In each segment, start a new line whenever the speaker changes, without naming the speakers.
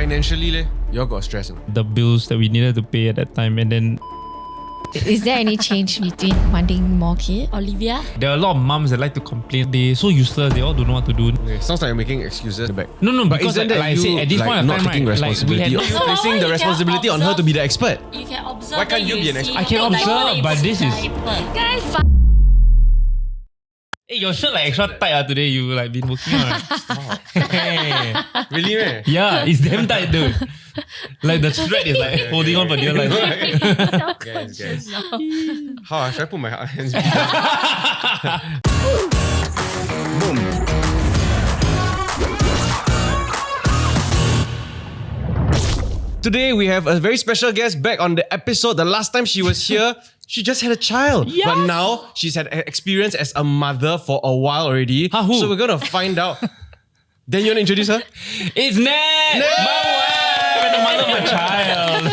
financially, you all got stress.
The bills that we needed to pay at that time, and then
Is there any change between wanting more kids?
Olivia?
there are a lot of mums that like to complain. They're so useless. They all don't know what to do.
Okay, sounds like you're making excuses back.
No,
But
because
isn't that
like I
you
said, at this point of
not
time,
taking
right, like we
responsibility?
had
You're
No,
placing the
you can
responsibility on her to be the expert.
You can observe.
Why can't you be an expert?
I can observe, but this is-
Guys,
Hey, your shirt like extra tight today. You like been working on. Hey.
Really, man?
Yeah, it's damn tight, dude. Like the thread is like holding on for dear life.
Guys. How should I put my hands? Boom. Today we have a very special guest back on the episode. The last time she was here, she just had a child.
Yes.
But now she's had experience as a mother for a while already.
Huh, who?
So we're going to find out. Then you want to introduce her?
It's Nat! My wife and the mother of my child.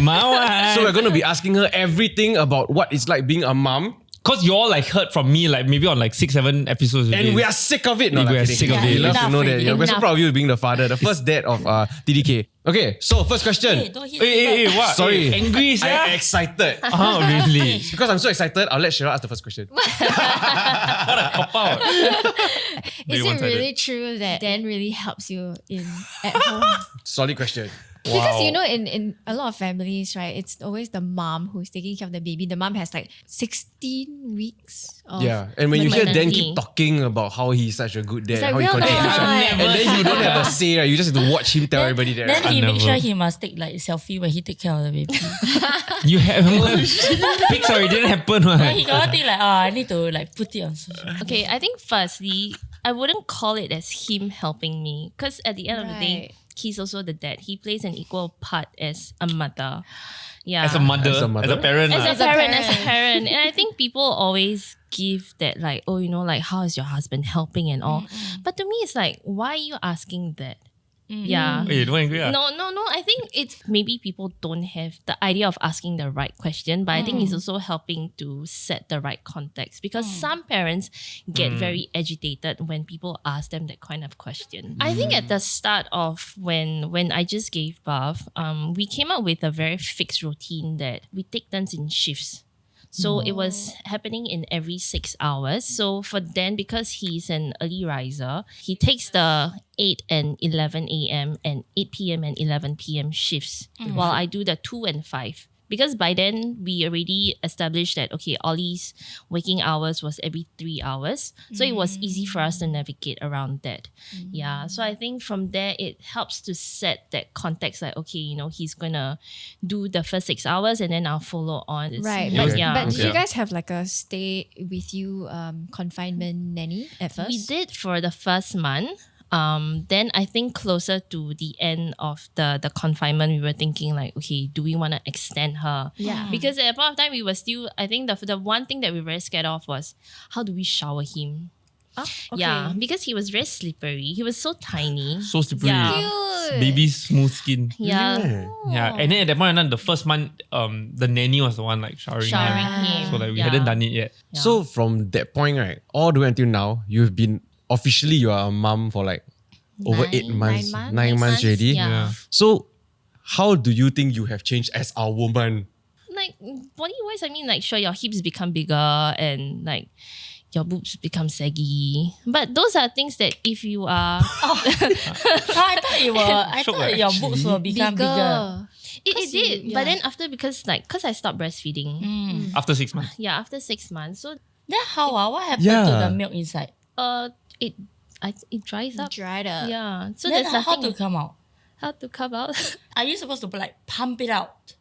My wife.
So we're going to be asking her everything about what it's like being a mom.
Because you all like heard from me like maybe on like 6-7 episodes already.
And we are sick of it. No,
We are
kidding.
sick of it.
We love to know that.
Enough
We're so
already.
proud of you being the father, the first dad of TDK. Okay, so first question.
Hey, don't hit
Hey, what?
Sorry.
Hey, angry,
I'm
yeah?
excited.
Oh, really?
Because I'm so excited, I'll let Cheryl ask the first question.
What a cop-out.
is it
one-sided.
really true that Dan really helps you at home?
Solid question.
Because you know, in a lot of families, right, it's always the mom who's taking care of the baby. The mom has like 16 weeks of
Yeah, and when you hear Dan
maternity.
keep talking about how he's such a good dad,
It's like
how he
real
contributes,
life.
and then you don't have a say, right? You just have to watch him tell everybody that.
Then he
I
make sure
never.
he must take like selfie when he take care of the baby.
You have Pics already didn't happen.
But he
Right?
gotta think like, I need to like put it on social.
Okay, I think firstly, I wouldn't call it as him helping me because at the end of the day,
Right.
he's also the dad. He plays an equal part as a mother. Yeah.
As a mother,
As a mother?
as a parent.
As
lah.
a parent. And I think people always give that like, oh, you know, like how is your husband helping and all. But to me, it's like, why are you asking that? Yeah.
Hey, don't angry.
No. I think it's maybe people don't have the idea of asking the right question, but I think it's also helping to set the right context because some parents get very agitated when people ask them that kind of question. I think at the start of when I just gave birth, we came up with a very fixed routine that we take turns in shifts. So it was happening in every 6 hours. So for Dan, because he's an early riser, he takes the 8 and 11 a.m. and 8 p.m. and 11 p.m. shifts while I do the 2 and 5. Because by then, we already established that, okay, Ollie's waking hours was every 3 hours. So it was easy for us to navigate around that. Yeah. So I think from there, it helps to set that context like, okay, you know, he's going to do the first 6 hours and then I'll follow on.
Right,
Yeah.
but,
Yeah.
but did
Okay.
you guys have like a stay with you confinement nanny at first?
We did for the first month. Then I think closer to the end of the confinement, we were thinking like, okay, do we want to extend her?
Yeah.
Because at that point of time, we were still, I think the one thing that we were very scared of was how do we shower him?
Oh, okay.
Yeah, because he was very slippery. He was so tiny.
So slippery.
Yeah.
Cute.
Baby smooth skin.
Yeah.
Yeah, and then at that point, the first month, the nanny was the one like showering.
Showering
him.
him.
So like we
Yeah.
hadn't done it yet.
Yeah.
So from that point, right, all the way until now, you've been officially you are a mom for like over 8 months, 9 months already.
Yeah.
So how do you think you have changed as a woman?
Like body-wise, I mean, like sure, your hips become bigger and like your boobs become saggy. But those are things that if you are...
I thought your boobs will become bigger.
It did. But then after, because I stopped breastfeeding.
After 6 months.
Yeah, after 6 months. So
Then how? What happened
Yeah.
to the milk inside?
it dries up.
Dried up.
Yeah. So
Then
there's
how
nothing
to come out?
how to come out.
Are you supposed to like pump it out?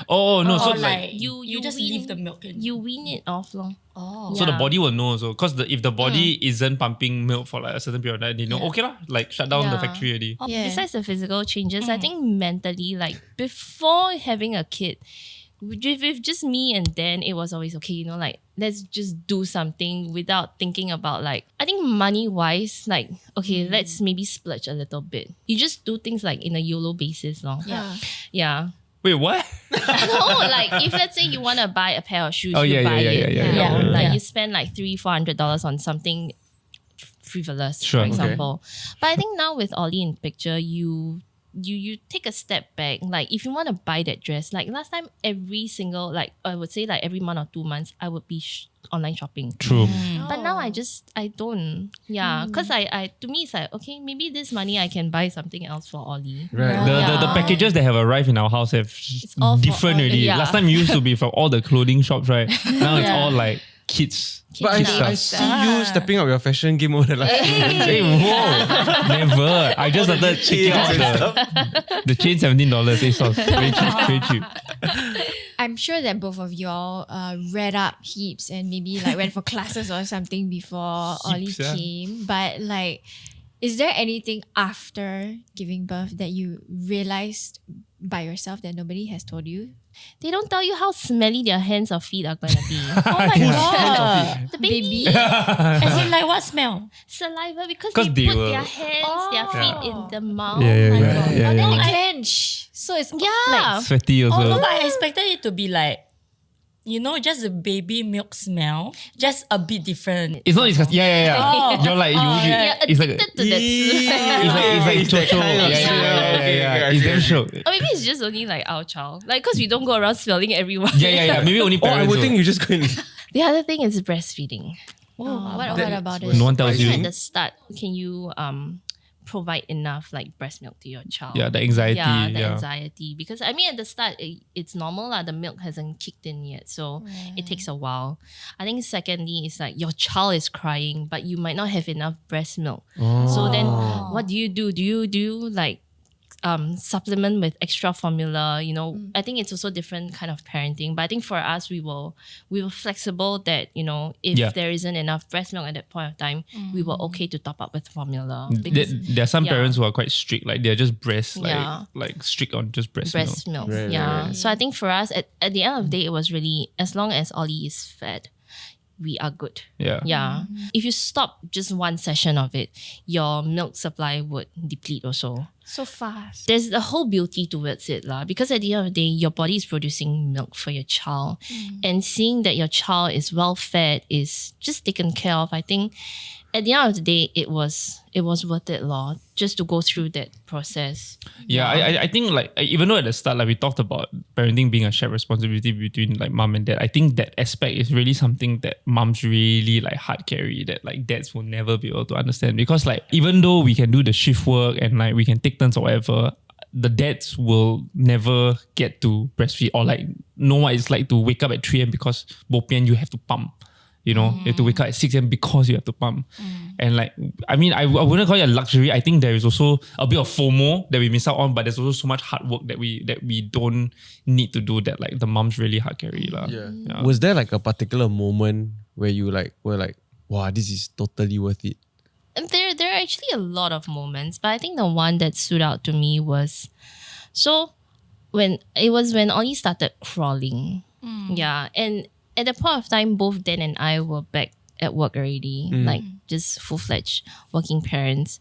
Oh no, so
or
like
you just
wean-
leave the milk in?
You wean it off long.
Oh.
so the
Yeah.
body will know also because if the body isn't pumping milk for like a certain period of time, they know okay lah, like shut down the
Yeah.
factory already.
Yeah.
Besides the physical changes, I think mentally, like before having a kid, with just me and Dan, it was always okay, you know, like let's just do something without thinking about like, I think money wise, like, okay, let's maybe splurge a little bit. You just do things like in a YOLO basis, no?
Yeah.
Yeah.
Wait, what?
No, like if let's say you want to buy a pair of shoes,
Oh,
you
yeah,
buy
yeah,
it.
yeah,
you know?
yeah.
Like
Yeah.
you spend like $300-400 on something frivolous,
Sure.
for
Okay.
example. But I think now with Ollie in picture, you take a step back. Like if you want to buy that dress, like last time every single, like I would say like every month or 2 months, I would be online shopping.
True.
But now I don't. Yeah. Cause I to me it's like, okay, maybe this money I can buy something else for Ollie.
Right.
The packages that have arrived in our house have
all for
different
all-
already.
yeah.
Last time it used to be from all the clothing shops, right? Now it's all like kids.
But I see you stepping up your fashion game over the last few months.
Hey, whoa! Never. I just started checking out the chain $17. ASOS. Very cheap. Very cheap.
I'm sure that both of y'all read up heaps and maybe like went for classes or something before Ollie
Heaps, yeah.
came. But like, is there anything after giving birth that you realized by yourself that nobody has told you?
They don't tell you how smelly their hands or feet are gonna be.
Oh my god.
The baby
As in like what smell?
saliva because
'Cause
they
they
put
will-
their hands, their feet in the mouth.
Then
No,
they
I-
clench. So it's
Yeah.
Sweaty also.
Oh no, but I expected it to be like, you know, just the baby milk smell, just a bit different.
It's not disgusting. Yeah.
Oh.
You're like,
You're
it's like,
addicted to that.
it's like
that
chocho.
kind of
Yeah.
smell.
It's damn shook.
Or maybe it's just only like our child. Like, because we don't go around smelling everyone.
Yeah. Maybe only
Oh, I
parents.
would think
will.
you just go and...
The other thing is breastfeeding.
what about it?
No one tells
I think
you.
at the start, can you provide enough like breast milk to your child?
Yeah, the anxiety.
Yeah, the
Yeah.
anxiety. Because I mean, at the start, it's normal lah. The milk hasn't kicked in yet, so it takes a while. I think secondly, it's like your child is crying, but you might not have enough breast milk. So then, what do you do? Do you like supplement with extra formula? You know, I think it's also different kind of parenting. But I think for us, we were flexible that, you know, if there isn't enough breast milk at that point of time, we were okay to top up with formula. Because
There are some
yeah.
parents who are quite strict, like they're just breast,
Yeah.
like strict on just breast,
breast
milk.
milk.
Right,
Yeah.
right.
So I think for us, at the end of the day, it was really, as long as Ollie is fed, we are good.
Yeah.
Yeah. If you stop just one session of it, your milk supply would deplete also.
So fast.
There's the whole beauty towards it lah, because at the end of the day, your body is producing milk for your child. And seeing that your child is well fed, is just taken care of, I think at the end of the day, it was worth it lor, just to go through that process.
Yeah, I think like even though at the start like we talked about parenting being a shared responsibility between like mom and dad, I think that aspect is really something that moms really like hard carry, that like dads will never be able to understand, because like even though we can do the shift work and like we can take turns or whatever, the dads will never get to breastfeed or like know what it's like to wake up at 3 a.m. because bopian you have to pump. You know, you have to wake up at 6 a.m. because you have to pump. And like, I mean, I wouldn't call it a luxury. I think there is also a bit of FOMO that we miss out on, but there's also so much hard work that we don't need to do, that like the moms really hard carry. Yeah.
Was there like a particular moment where you like were like, wow, this is totally worth it?
And there are actually a lot of moments, but I think the one that stood out to me was, when Ollie started crawling. Yeah. And at that point of time, both Dan and I were back at work already, like just full-fledged working parents.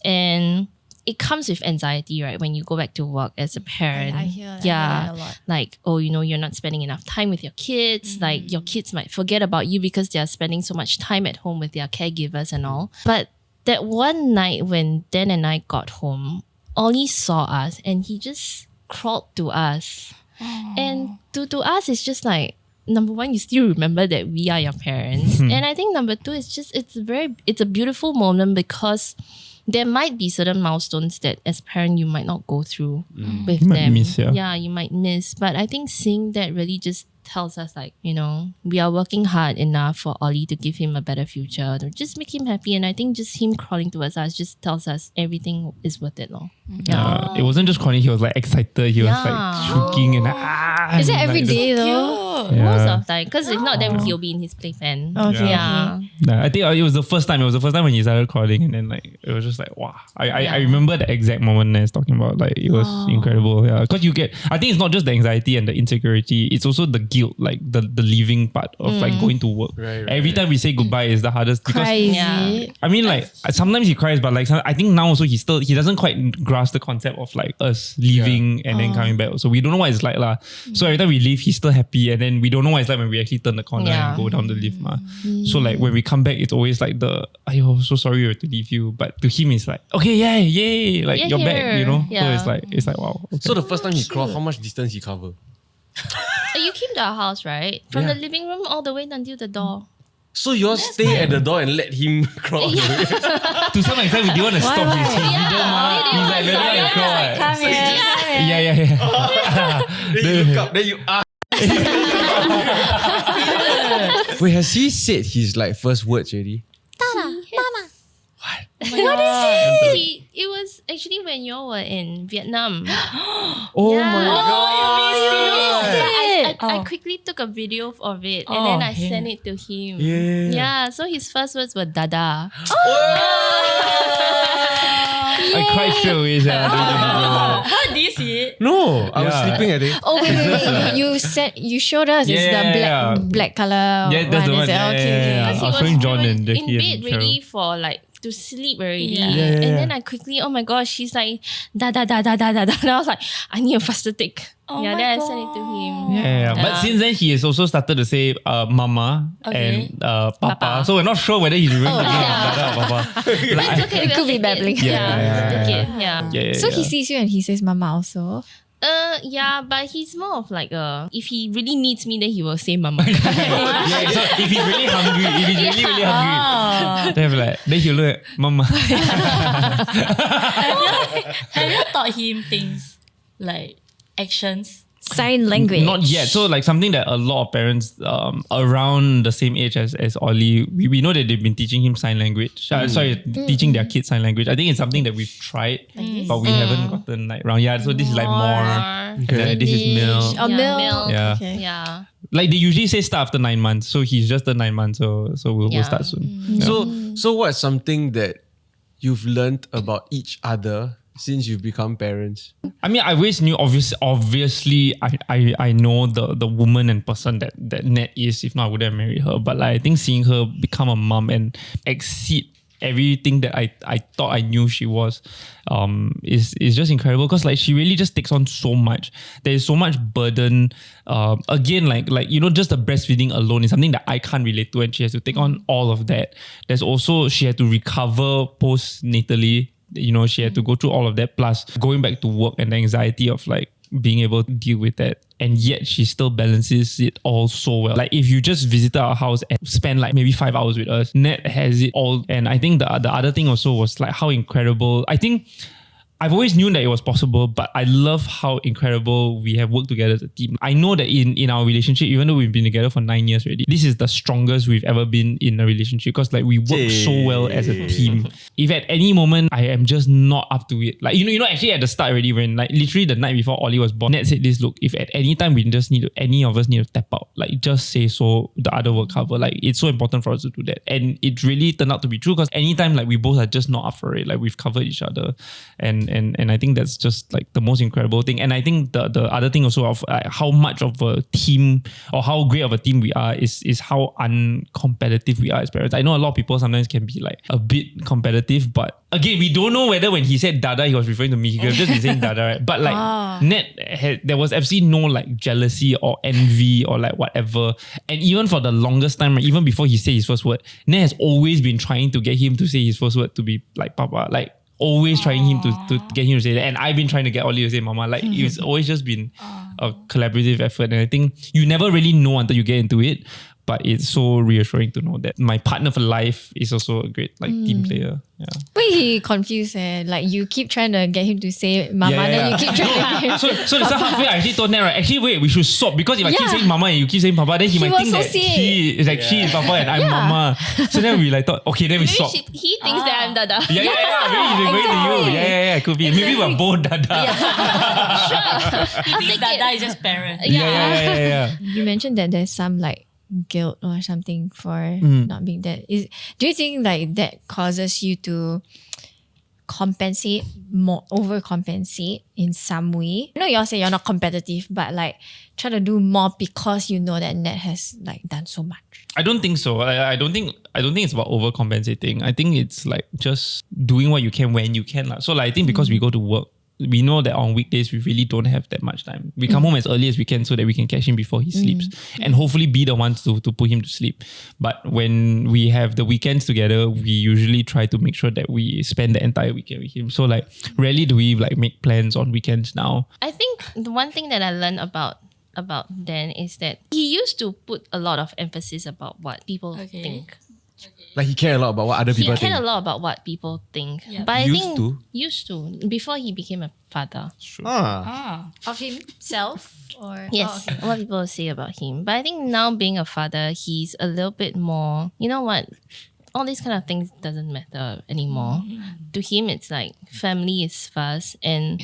And it comes with anxiety, right? When you go back to work as a parent.
I hear that a lot.
Like, oh, you know, you're not spending enough time with your kids. Like your kids might forget about you because they're spending so much time at home with their caregivers and all. But that one night when Dan and I got home, Ollie saw us and he just crawled to us. And to us, it's just like, number one, you still remember that we are your parents. And I think number two, it's a beautiful moment, because there might be certain milestones that as a parent you might not go through with
You might
them.
miss, yeah.
Yeah, you might miss. But I think seeing that really just tells us, like, you know, we are working hard enough for Ollie to give him a better future, to just make him happy. And I think just him crawling towards us just tells us everything is worth it. Lor.
Yeah. It wasn't just crying, he was like excited, he was like shrieking and
Is it every day though?
Most of the time. Because if not, then he'll be in his playpen.
Okay.
Yeah.
Nah, I think it was the first time. It was the first time when he started crawling, and then like it was just like wow. I remember the exact moment Naz talking about. Like it was incredible. Yeah, because you get. I think it's not just the anxiety and the insecurity. It's also the guilt, like the leaving part of like going to work.
Right,
Every time we say goodbye is the hardest because
Crazy.
Yeah.
I mean like sometimes he cries, but like I think now also he doesn't quite grasp the concept of like us leaving and then coming back. So we don't know what it's like lah. So every time we leave, he's still happy, and then then we don't know what it's like when we actually turn the corner
Yeah.
and go down the lift. So like when we come back, it's always like I'm so sorry we have to leave you. But to him, it's like, okay, yay, like you're back, you know?
Yeah.
So it's like wow. Okay.
So the first time he crawled, how much distance he covered?
You came to our house, right? From
Yeah.
the living room all the way until the door.
So you all stay at the door and let him crawl?
To some extent, we didn't want to stop his freedom. He's like, let him crawl.
Come here.
Yeah.
Then you look up, then you ask. Wait, has he said his like first words already?
It was actually when you all were in Vietnam.
Oh
Yeah.
my god!
I quickly took a video of it and then I sent it to him.
Yeah.
So his first words were Dada.
I cried straight away.
How do you see it?
No, I was
Yeah.
sleeping, I think.
Oh wait. You showed us it's the black color.
Yeah, that's the one.
Is it?
Yeah,
Okay,
yeah,
okay.
yeah.
He
I was
was
showing John
in
and Jackie
bed
and
ready
Cheryl.
for like to sleep already.
Yeah.
And then I quickly, oh my gosh, she's like Dada. And I was like, I need a faster take.
Oh
yeah,
my
then I sent it to him.
Yeah. But since then, he has also started to say Mama and Papa.
Papa.
So we're not sure whether he's remembering Dada or Papa.
It's okay.
It could be
we'll take
babbling.
it.
Yeah.
We'll take it. Yeah.
So he sees you and he says Mama also.
Yeah, but he's more of like if he really needs me, then he will say Mama.
Yeah, so if he's really hungry, really hungry, then he'll look at Mama.
Have you taught him things like actions?
Sign language.
Not yet. So like something that a lot of parents around the same age as Ollie, we know that they've been teaching him sign language. Teaching their kids sign language. I think it's something that we've tried, but we haven't gotten like round. Yeah, so this is like more. Okay. This is milk.
Or
Yeah,
milk.
milk.
Yeah.
Okay.
Yeah.
Like they usually say start after 9 months. So he's just the 9 months. So we'll
Yeah.
start soon. Yeah.
So what's something that you've learned about each other since you've become parents?
I mean, I always knew, obviously, I know the woman and person that Nat is. If not, I wouldn't have married her. But like, I think seeing her become a mom and exceed everything that I thought I knew she was is just incredible, because like she really just takes on so much. There is so much burden. Again, like just the breastfeeding alone is something that I can't relate to, and she has to take on all of that. There's also, she had to recover postnatally. She had to go through all of that, plus going back to work and the anxiety of like being able to deal with that. And yet she still balances it all so well. Like if you just visited our house and spend like maybe 5 hours with us, Nat has it all. And I think the other thing also was like how incredible. I think I've always known that it was possible, but I love how incredible we have worked together as a team. I know that in our relationship, even though we've been together for 9 years already, this is the strongest we've ever been in a relationship, because like we work so well as a team. If at any moment I am just not up to it, like actually at the start already, when like literally the night before Ollie was born, Nat said this, look, if at any time any of us need to tap out, like just say so, the other will cover. Like it's so important for us to do that. And it really turned out to be true, because anytime like we both are just not up for it, like we've covered each other. And I think that's just like the most incredible thing. And I think the other thing also of how much of a team or how great of a team we are is how uncompetitive we are as parents. I know a lot of people sometimes can be like a bit competitive, but again, we don't know whether when he said Dada, he was referring to me. He could have just been saying Dada, right? But like Nat, there was absolutely no like jealousy or envy or like whatever. And even for the longest time, even before he said his first word, Nat has always been trying to get him to say his first word to be like Papa. Like always trying him to get him to say that. And I've been trying to get Ollie to say Mama. Like it's always just been a collaborative effort. And I think you never really know until you get into it. But it's so reassuring to know that my partner for life is also a great like team player. Yeah.
Wait, he confused like you keep trying to get him to say Mama, then you keep trying to get him
So that's halfway I actually told Nat, right, actually wait, we should swap, because if I keep saying Mama and you keep saying Papa, then he might
will
think that
associate.
she is Papa and I'm Mama. So then we like thought, okay, then we
Maybe
swap.
he thinks that I'm Dada.
Maybe he's referring to you. Yeah, could be. Maybe we're both Dada.
He thinks Dada is just parent.
Yeah.
You mentioned that there's some like guilt or something for not being there. Do you think like that causes you to compensate more, overcompensate in some way? I know you all say you're not competitive, but like try to do more because you know that Nat has like done so much.
I don't think so. I don't think it's about overcompensating. I think it's like just doing what you can when you can. So like I think because we go to work we know that on weekdays we really don't have that much time. We come home as early as we can so that we can catch him before he sleeps and hopefully be the ones to put him to sleep. But when we have the weekends together, we usually try to make sure that we spend the entire weekend with him. So like rarely do we like make plans on weekends now.
I think the one thing that I learned about Dan is that he used to put a lot of emphasis about what people think.
Like he cared a lot about what other people
He cared
think.
a lot about what people think.
Yeah.
But I
Used
think
to?
used to before he became a father.
Of himself or
Yes, what people say about him. But I think now being a father, he's a little bit more, you know what? All these kind of things doesn't matter anymore. To him, it's like family is first. And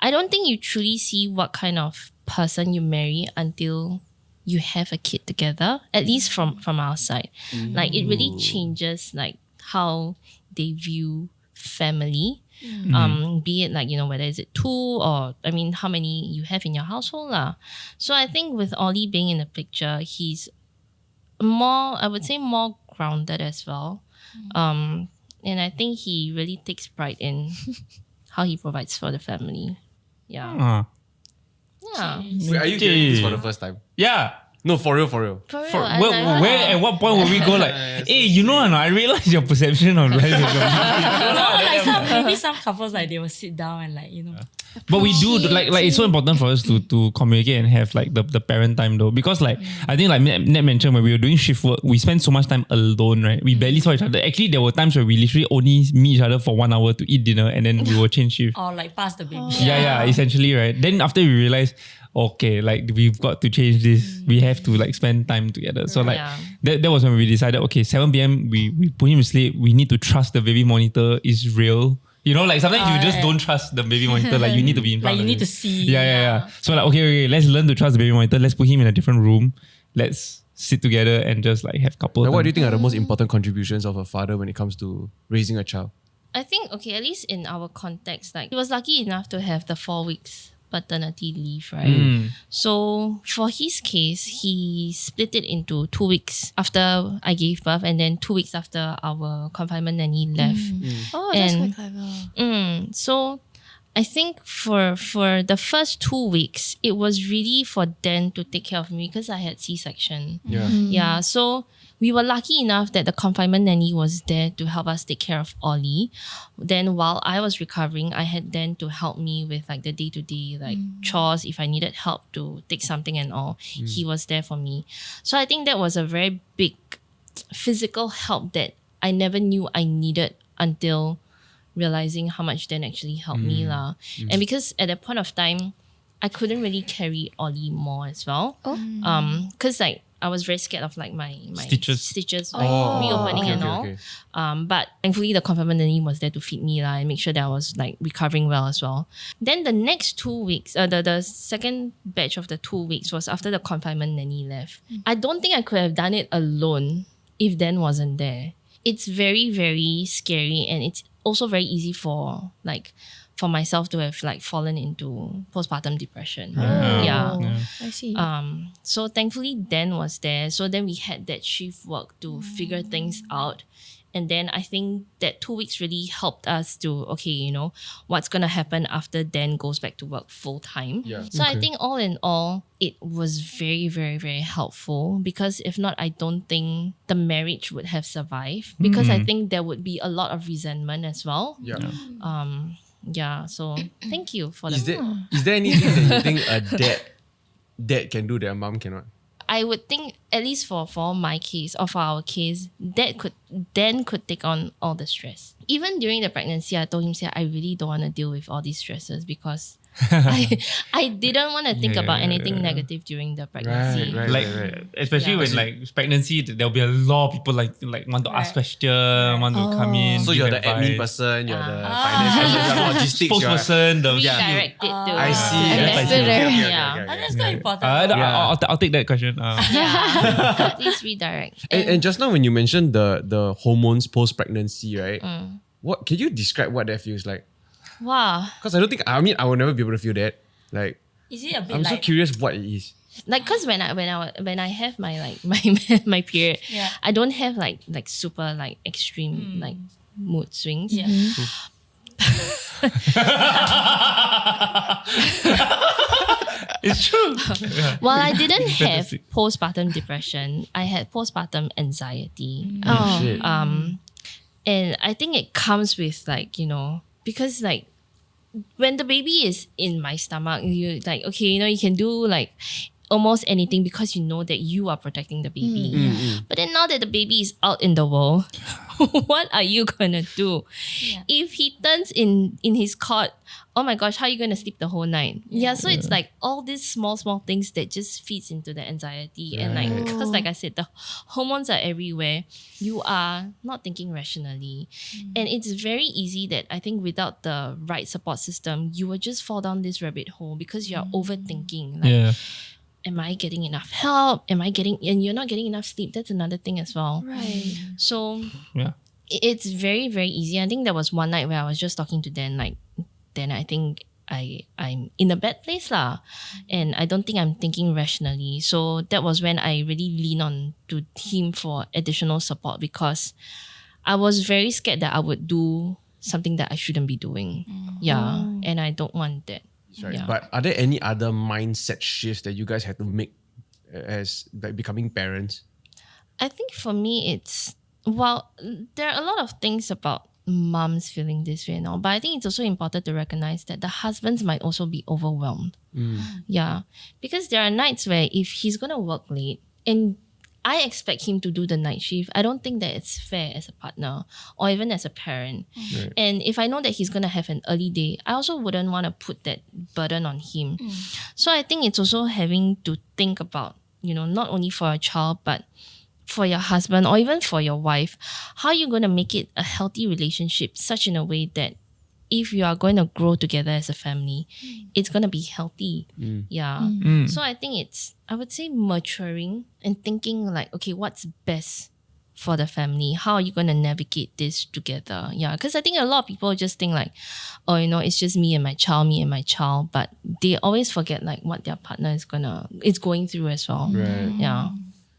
I don't think you truly see what kind of person you marry until you have a kid together, at least from our side. Like it really changes like how they view family. Be it like, you know, whether is it 2 or I mean how many you have in your household lah. So I think with Ollie being in the picture, he's more, I would say more grounded as well. And I think he really takes pride in how he provides for the family. Yeah. Yeah.
Wait, are you hearing this for the first time?
Yeah.
No, for real.
For real,
Where,
and
at what point will we go like, hey, you know, I realize your perception of life is
Maybe some couples like they will sit down and like, you know.
But we do like it's so important for us to communicate and have like the parent time though, because like I think like Nat mentioned when we were doing shift work, we spent so much time alone, right? We barely saw each other. Actually, there were times where we literally only meet each other for 1 hour to eat dinner and then we will change shift.
Or like pass the baby.
Yeah, essentially, right? Then after we realized, okay, like we've got to change this. We have to like spend time together. So like that was when we decided, okay, 7 p.m. we put him to sleep. We need to trust the baby monitor is real. You know, like sometimes you just don't trust the baby monitor. Like you need to be in front
Like you
of
need
it.
to see.
Yeah. So like, okay, let's learn to trust the baby monitor. Let's put him in a different room. Let's sit together and just like have couple.
Like, what do you think are the most important contributions of a father when it comes to raising a child?
I think, okay, at least in our context, like he was lucky enough to have the 4 weeks paternity leave, right? So for his case, he split it into 2 weeks after I gave birth and then 2 weeks after our confinement nanny left.
Oh, that's
And-
quite clever.
So I think for the first 2 weeks, it was really for Dan to take care of me because I had C-section.
Yeah.
Yeah, so we were lucky enough that the confinement nanny was there to help us take care of Ollie. Then while I was recovering, I had Dan to help me with like the day-to-day like chores. If I needed help to take something and all, he was there for me. So I think that was a very big physical help that I never knew I needed until realizing how much Dan actually helped me lah. And because at that point of time, I couldn't really carry Ollie more as well. Because like I was very scared of like my stitches like reopening and all. But thankfully the confinement nanny was there to feed me lah and make sure that I was like recovering well as well. Then the next 2 weeks, the second batch of the 2 weeks was after the confinement nanny left. I don't think I could have done it alone if Dan wasn't there. It's very, very scary and it's also very easy for myself to have like fallen into postpartum depression. Yeah.
I see.
So thankfully Dan was there. So then we had that shift work to figure things out. And then I think that 2 weeks really helped us to, okay, you know, what's going to happen after Dan goes back to work full time.
Yeah.
So I think all in all, it was very, very, very helpful because if not, I don't think the marriage would have survived because I think there would be a lot of resentment as well.
Yeah.
Yeah, so thank you for
Is
the...
there anything that you think a dad can do that a mom cannot?
I would think, at least for my case or for our case, Dan could take on all the stress. Even during the pregnancy, I told him, I really don't want to deal with all these stresses because I didn't want to think about anything negative during the pregnancy.
Right.
Especially when like pregnancy, there'll be a lot of people like want to ask questions, want to come in.
So
give
you're the
advice.
admin person, you're the finance person, you're the logistics, you're
Spokesperson, the
Redirect it to...
I see.
Ambassador.
Yeah.
That's quite important.
I'll take that question.
Yeah. Please redirect.
And just now when you mentioned the hormones post-pregnancy, right? What can you describe what that feels like?
Wow.
Because I will never be able to feel that. Like,
Is it a bit
I'm so
like...
curious what it is.
Like, cause when I have my like my period,
Yeah.
I don't have like super like extreme like mood swings.
Yeah.
It's true.
Well, I didn't have
Fantastic.
postpartum depression. I had postpartum anxiety.
Oh.
Shit.
And I think it comes with like, because like when the baby is in my stomach, you like, okay, you can do like almost anything because you know that you are protecting the baby. But then now that the baby is out in the world, what are you gonna do?
Yeah.
If he turns in his cot, oh my gosh, how are you gonna sleep the whole night? Yeah, so it's like all these small things that just feeds into the anxiety. And like because like I said, the hormones are everywhere. You are not thinking rationally. And it's very easy that I think without the right support system, you will just fall down this rabbit hole because you're overthinking. Like,
Yeah.
am I getting enough help? And you're not getting enough sleep. That's another thing as well.
Right.
So
Yeah.
it's very, very easy. I think there was one night where I was just talking to Dan, like, then I think I'm in a bad place lah. And I don't think I'm thinking rationally. So that was when I really leaned on to him for additional support because I was very scared that I would do something that I shouldn't be doing. Yeah. And I don't want that.
Sorry,
Yeah.
but are there any other mindset shifts that you guys had to make as like becoming parents?
I think for me, there are a lot of things about moms feeling this way now, but I think it's also important to recognize that the husbands might also be overwhelmed. Yeah. Because there are nights where if he's going to work late and I expect him to do the night shift, I don't think that it's fair as a partner or even as a parent.
Right.
And if I know that he's going to have an early day, I also wouldn't want to put that burden on him. So I think it's also having to think about, not only for a child, but for your husband or even for your wife, how are you going to make it a healthy relationship such in a way that if you are going to grow together as a family, it's going to be healthy. Yeah. So I think I would say maturing and thinking like, okay, what's best for the family? How are you going to navigate this together? Yeah. Because I think a lot of people just think like, oh, it's just me and my child. But they always forget like what their partner is going through as well.
Right.
Yeah.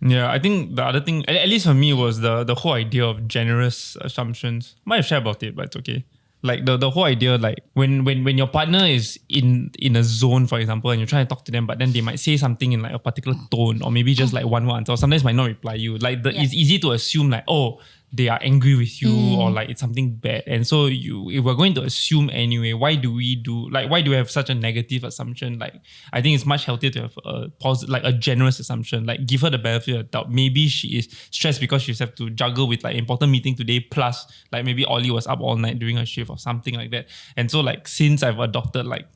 Yeah, I think the other thing, at least for me, was the whole idea of generous assumptions. Might have shared about it, but it's okay. Like the whole idea, like when your partner is in a zone, for example, and you're trying to talk to them, but then they might say something in like a particular tone, or maybe just like one answer, or sometimes might not reply you. Like it's easy to assume like, oh, they are angry with you, or like it's something bad. And so if we're going to assume anyway, why do we have such a negative assumption? Like I think it's much healthier to have a generous assumption. Like give her the benefit of the doubt. Maybe she is stressed because she's have to juggle with like important meeting today, plus like maybe Ollie was up all night during her shift or something like that. And so like since I've adopted like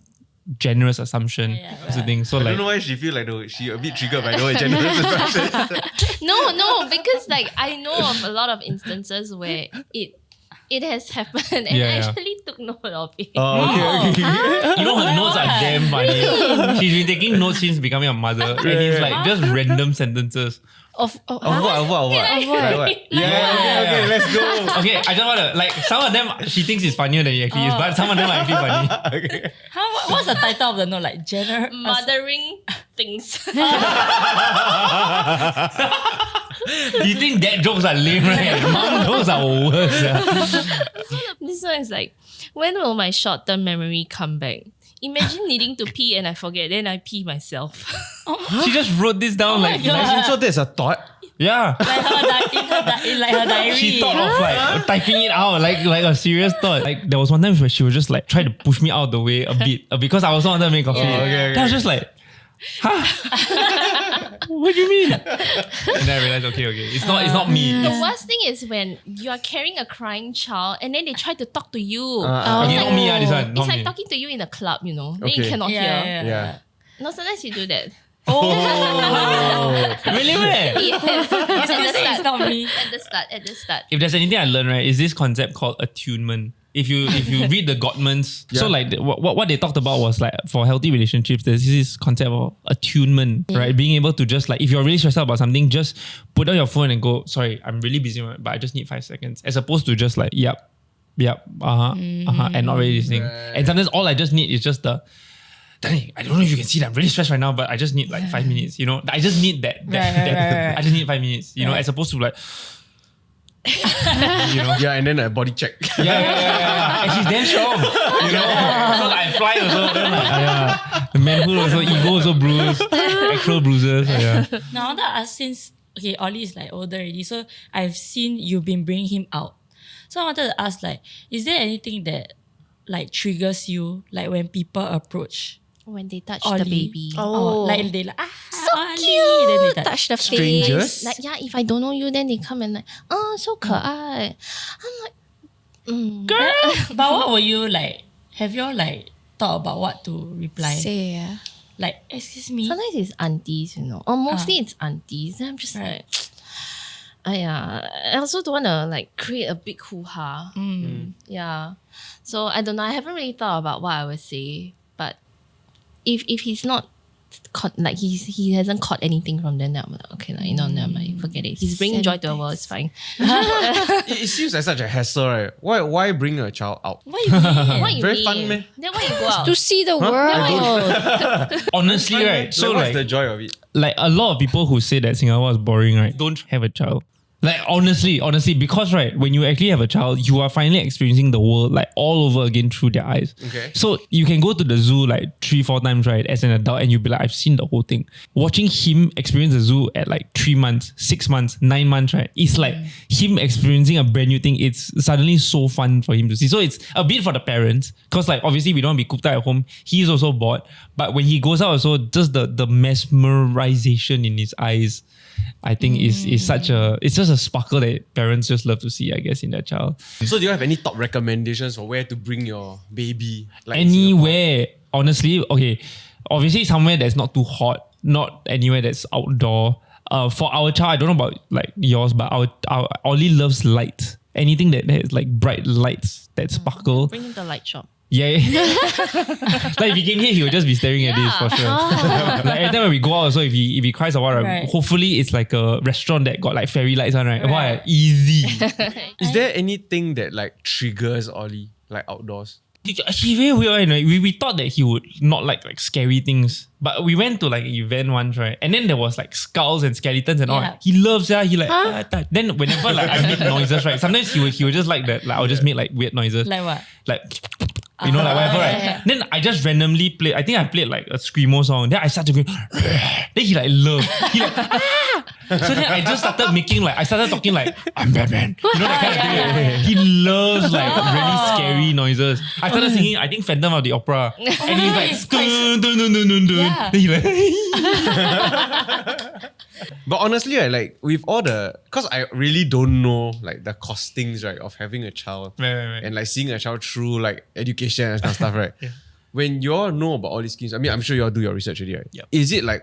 generous assumption thing. So
I
like
don't know why she feel like she a bit triggered by the whole generous assumption.
No, because like I know of a lot of instances where it has happened and I actually took note of it.
Oh, okay.
you know her notes are damn funny. She's been taking notes since becoming a mother, and it's like just random sentences.
Of what? Like what? Yeah, okay, let's go.
Okay, I just wanna like some of them she thinks it's funnier than it actually is, but some of them are actually funny.
Okay.
What's the title of the note? Like general
Mothering things.
You think dad jokes are lame, right? Mom jokes are worse.
This one is like, when will my short-term memory come back? Imagine needing to pee and I forget, then I pee myself.
She just wrote this down like
So there's a thought.
yeah.
like her diary.
She thought of like typing it out like a serious thought. Like there was one time where she was just like try to push me out of the way a bit because I was not wanting to make coffee.
Okay.
Then I was just like, what do you mean? And then I realized, okay, it's not me.
The worst thing is when you are carrying a crying child and then they try to talk to you.
Okay, not me, this one.
It's
Not
like
me.
talking to you in a club, Then you
Okay.
cannot hear.
Yeah.
No, sometimes you do that.
Really, man?
Yes.
Still say it's not me.
At the start.
If there's anything I learned, right, is this concept called attunement. If you read the Gottmans, so like what they talked about was like for healthy relationships, there's this concept of attunement, right? Being able to just like if you're really stressed out about something, just put down your phone and go, sorry, I'm really busy, but I just need 5 seconds, as opposed to just like yep, and not really listening.
Right.
And sometimes all I just need is just the. Danny, I don't know if you can see that I'm really stressed right now, but I just need like 5 minutes. I just need that.
Right.
I just need 5 minutes. As opposed to like. You know?
Yeah, and then a body check.
Yeah. And she's damn strong. You know? So like I fly also. Then like, the manhood also, ego also bruised. Actual bruises. Yeah.
Now I want to ask, since Ollie is like older already, so I've seen you've been bringing him out. So I wanted to ask, like, is there anything that like triggers you, like when people approach
When they touch
Ollie?
the baby.
Oh.
Like they like,
So
Ollie.
cute.
Then they touch.
Touch the
Strangers?
face.
Like, yeah, if I don't know you, then they come and like, oh, so 可爱. I'm like,
Girl. But what were you like? Have you all like thought about what to reply?
Say, yeah.
Like, excuse me.
sometimes it's aunties, you know, or mostly it's aunties. Then I'm just
Right.
like, I also don't want to like create a big hoo-ha. Yeah. So I don't know. I haven't really thought about what I would say, but if he's not caught, like he hasn't caught anything from them, then I'm like, okay, like, never mind, forget it. He's bringing joy to the world, it's fine.
It seems like such a hassle, right? Why bring a child out?
What you mean?
What you
Very
mean?
fun, meh?
Then why you go out?
To see the world.
Honestly, right? So
what's
like,
the joy of it?
like a lot of people who say that Singapore is boring, right? Don't have a child. Like honestly, because right, when you actually have a child, you are finally experiencing the world like all over again through their eyes.
Okay.
So you can go to the zoo like 3-4 times, right, as an adult, and you'll be like, I've seen the whole thing. Watching him experience the zoo at like 3 months, 6 months, 9 months, right? It's like him experiencing a brand new thing. It's suddenly so fun for him to see. So it's a bit for the parents, because like obviously we don't want to be cooped up at home. He's also bored. But when he goes out also, just the mesmerization in his eyes, I think is such it's just a sparkle that parents just love to see, I guess, in their child.
So do you have any top recommendations for where to bring your baby? Like in Singapore?
Anywhere, honestly, okay. Obviously somewhere that's not too hot, not anywhere that's outdoor. For our child, I don't know about like yours, but our Ollie loves light. Anything that has like bright lights that sparkle.
Bring him to the light shop.
Yeah. Like if he came here, he would just be staring at this for sure. Like every time when we go out also, if he cries or what, right, hopefully it's like a restaurant that got like fairy lights on, right? Why? Easy.
Is there anything that like triggers Ollie like outdoors?
He very weird, right? We thought that he would not like scary things. But we went to like an event once, right? And then there was like skulls and skeletons and all. He loves it. He like then whenever like I make noises, right? Sometimes he would just like that. Like I'll just make like weird noises.
Like what?
Like you know, like whatever, right? Then I just randomly played. I think I played like a screamo song. Then I started going. Then he like loved. He like So then I just started making like I started talking like I'm Batman. You know that kind of thing. He loves like really scary noises. I started singing I think Phantom of the Opera, and he's like dun, dun, dun, dun, dun, dun.
Yeah.
Then he like.
But honestly, right, like with all the, because I really don't know like the costings, right, of having a child
Right.
and like seeing a child through like education and kind of stuff, right? When you all know about all these schemes, I mean, I'm sure you all do your research already, right?
Yep.
Is it like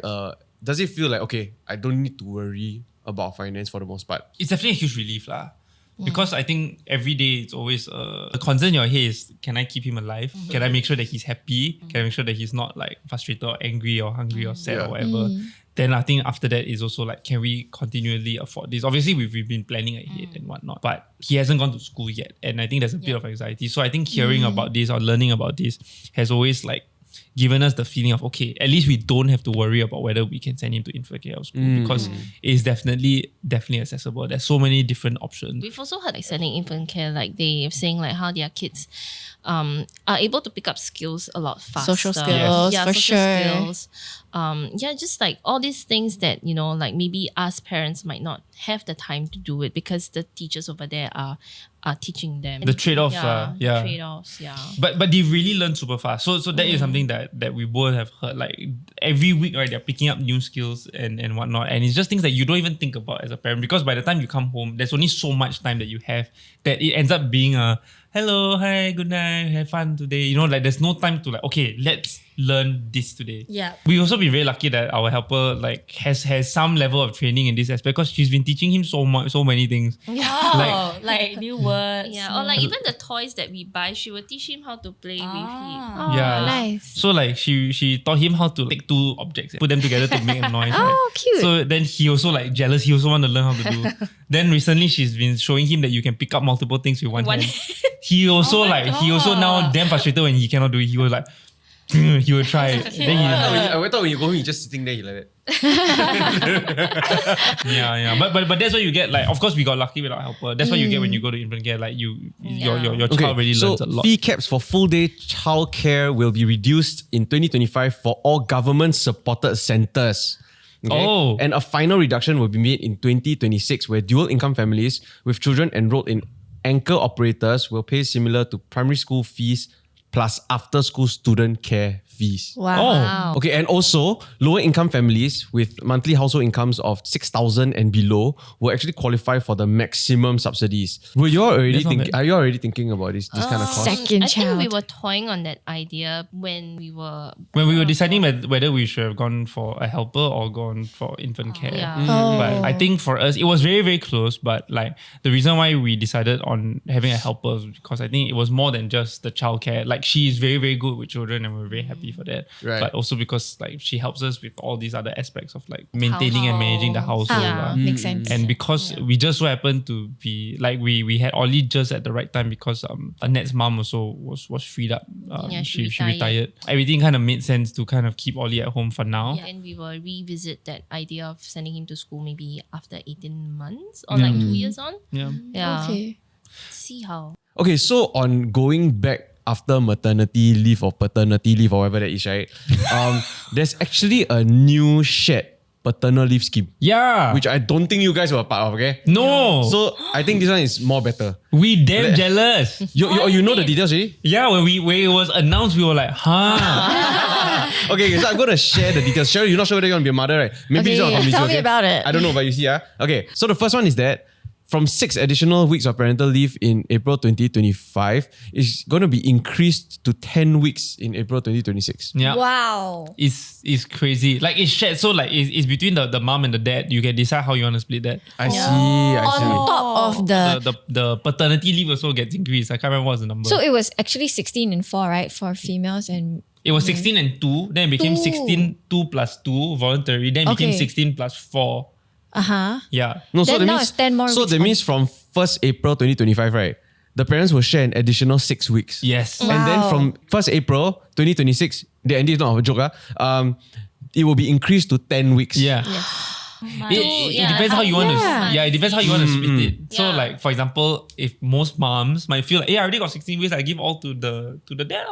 does it feel like, okay, I don't need to worry about finance for the most part?
It's definitely a huge relief lah. Because I think every day it's always the concern in your head is, can I keep him alive? Can I make sure that he's happy? Can I make sure that he's not like frustrated or angry or hungry or sad or whatever? Then I think after that is also like, can we continually afford this? Obviously we've been planning ahead and whatnot, but he hasn't gone to school yet. And I think there's a bit of anxiety. So I think hearing about this or learning about this has always like given us the feeling of, okay, at least we don't have to worry about whether we can send him to infant care or school, because it's definitely accessible. There's so many different options.
We've also heard like sending infant care, like they're saying like how their kids are able to pick up skills a lot faster.
Social skills,
yeah,
for
social
sure.
skills. Just like all these things that, you know, like maybe us parents might not have the time to do it because the teachers over there are teaching them.
The trade-off, yeah.
Trade-offs, yeah.
But they really learn super fast. So that is something that we both have heard. Like every week, right, they're picking up new skills and whatnot. And it's just things that you don't even think about as a parent, because by the time you come home, there's only so much time that you have that it ends up being a hello, hi, good night, have fun today. You know, like there's no time to like, okay, let's learn this today.
Yeah.
We also been very lucky that our helper like has some level of training in this aspect, because she's been teaching him so many things.
Oh, like new words.
Yeah, or like even the toys that we buy, she will teach him how to play with it.
Oh,
Yeah.
nice.
So like she taught him how to take two objects, put them together to make a noise.
Oh,
right?
cute.
So then he also like jealous. He also want to learn how to do. Then recently she's been showing him that you can pick up multiple things with one hand. He also
Oh my
he also now
God.
damn frustrated when he cannot do it. He was like, he will try. Then
I thought when you go home, you're just sitting there, you like that.
But that's what you get. Like, of course, we got lucky with our helper. That's what you get when you go to infant care. Like, your child really learns a lot.
Fee caps for full day childcare will be reduced in 2025 for all government supported centres. Okay? And a final reduction will be made in 2026, where dual income families with children enrolled in anchor operators will pay similar to primary school fees plus after school student care fees.
Wow.
Okay, and also lower income families with monthly household incomes of 6,000 and below will actually qualify for the maximum subsidies. Are you already thinking about this kind of cost?
Second
I
child.
think we were toying on that idea when we were
deciding whether we should have gone for a helper or gone for infant care.
Yeah.
But I think for us, it was very, very close. But like the reason why we decided on having a helper was because I think it was more than just the childcare. Like she is very, very good with children and we're very happy for that.
Right.
But also because like she helps us with all these other aspects of like maintaining and managing the household.
Makes sense.
And because we just so happened to be like we had Ollie just at the right time because Annette's mom also was freed up. She retired. Everything kind of made sense to kind of keep Ollie at home for now.
Yeah, and we will revisit that idea of sending him to school maybe after 18 months or like 2 years on. Yeah.
Okay.
See how.
Okay, so on going back after maternity leave or paternity leave or whatever that is, right? There's actually a new shared paternal leave scheme.
Yeah.
Which I don't think you guys were a part of, okay?
No.
So I think this one is more better.
We damn jealous.
You know the details already?
Yeah, when it was announced, we were like, huh.
Okay, so I'm going to share the details. Cheryl, you're not sure whether you want to be a mother, right? Maybe
Okay,
it's not
yeah,
convincing,
tell me about it.
I don't know, but you see, Okay, so the first one is that from 6 additional weeks of parental leave in April 2025 is going to be increased to 10 weeks in April 2026.
Yeah.
Wow.
It's crazy. Like it's shared. So like it's between the mom and the dad. You can decide how you want to split that.
I see.
On top of
The paternity leave also gets increased. I can't remember what's the number.
So it was actually 16 and 4, right? For females and...
It was 16 and 2. Then it became 16, 2 plus 2 voluntary. Then it became 16 plus 4. Yeah.
No,
Then now it's 10 more
So
weeks
that
on-
means from 1st April 2025, right? The parents will share an additional 6 weeks.
Yes.
Wow.
And then from 1st April 2026, and this is not a joke, it will be increased to 10 weeks.
Yeah. It depends how you want to.
Yeah.
Yeah, it depends how you want to split it. So
Yeah.
like for example, if most moms might feel like, I already got 16 weeks, I give all to the dad.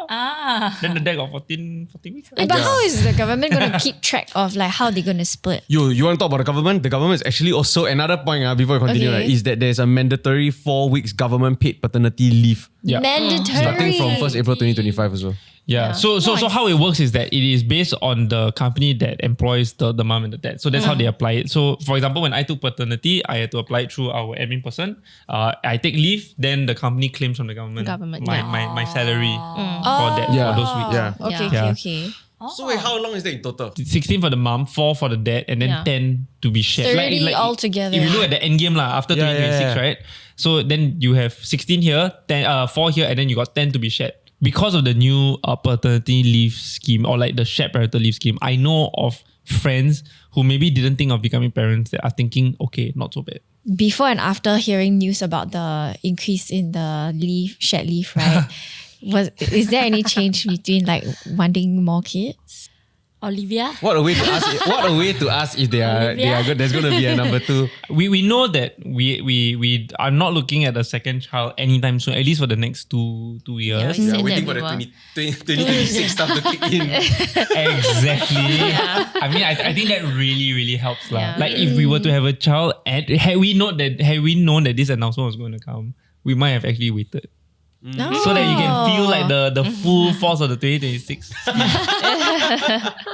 Then the dad got 14 weeks.
But how is the government going to keep track of like how they're going to split?
You want to talk about the government? The government is actually also another point before I continue,
Okay.
right, is that there's a mandatory 4 weeks government paid paternity leave
Yeah.
Mandatory.
starting from 1st April 2025 also.
Yeah. So how it works is that it is based on the company that employs the mom and the dad. So that's how they apply it. So for example, when I took paternity, I had to apply it through our admin person. I take leave, then the company claims from the government, my salary for those weeks.
Yeah.
Okay.
So wait, how long is that in total?
16 for the mom, 4 for the dad, and then 10 to be shared.
30 altogether.
If you look at the end game after 2026, right? So then you have 16 here, 10, 4 here, and then you got 10 to be shared. Because of the new paternity leave scheme or like the shared parental leave scheme, I know of friends who maybe didn't think of becoming parents that are thinking, okay, not so bad.
Before and after hearing news about the increase in the shared leave, right? Is there any change between like wanting more kids?
Olivia?
What a way to ask if they are good. There's going to be a number 2.
We know that we are not looking at a second child anytime soon, at least for the next two years.
we
We
said
are waiting
that
for the
we
2026 stuff to kick in.
Exactly. I mean, I think that really, really helps.
Yeah.
Like if we were to have a child and had we known that this announcement was going to come, we might have actually waited. So that you can feel like the full force of the 2026.